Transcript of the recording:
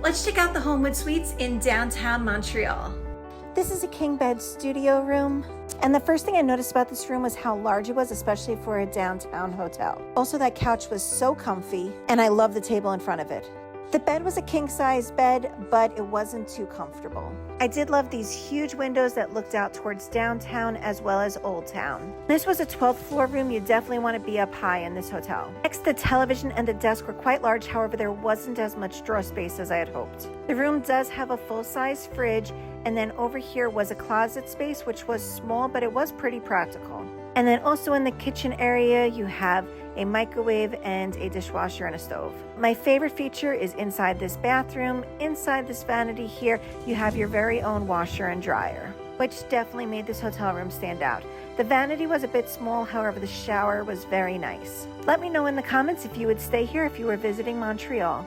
Let's check out the Homewood Suites in downtown Montreal. This is a king bed studio room. And the first thing I noticed about this room was how large it was, especially for a downtown hotel. Also, that couch was so comfy, and I love the table in front of it. The bed was a king-size bed, but it wasn't too comfortable. I did love these huge windows that looked out towards downtown as well as Old Town. This was a 12th floor room. You definitely want to be up high in this hotel. Next, the television and the desk were quite large. However, there wasn't as much drawer space as I had hoped. The room does have a full-size fridge, and then over here was a closet space, which was small, but it was pretty practical. And then also in the kitchen area, you have a microwave and a dishwasher and a stove. My favorite feature is inside this bathroom. Inside this vanity here, you have your very own washer and dryer, which definitely made this hotel room stand out. The vanity was a bit small, however, the shower was very nice. Let me know in the comments if you would stay here if you were visiting Montreal.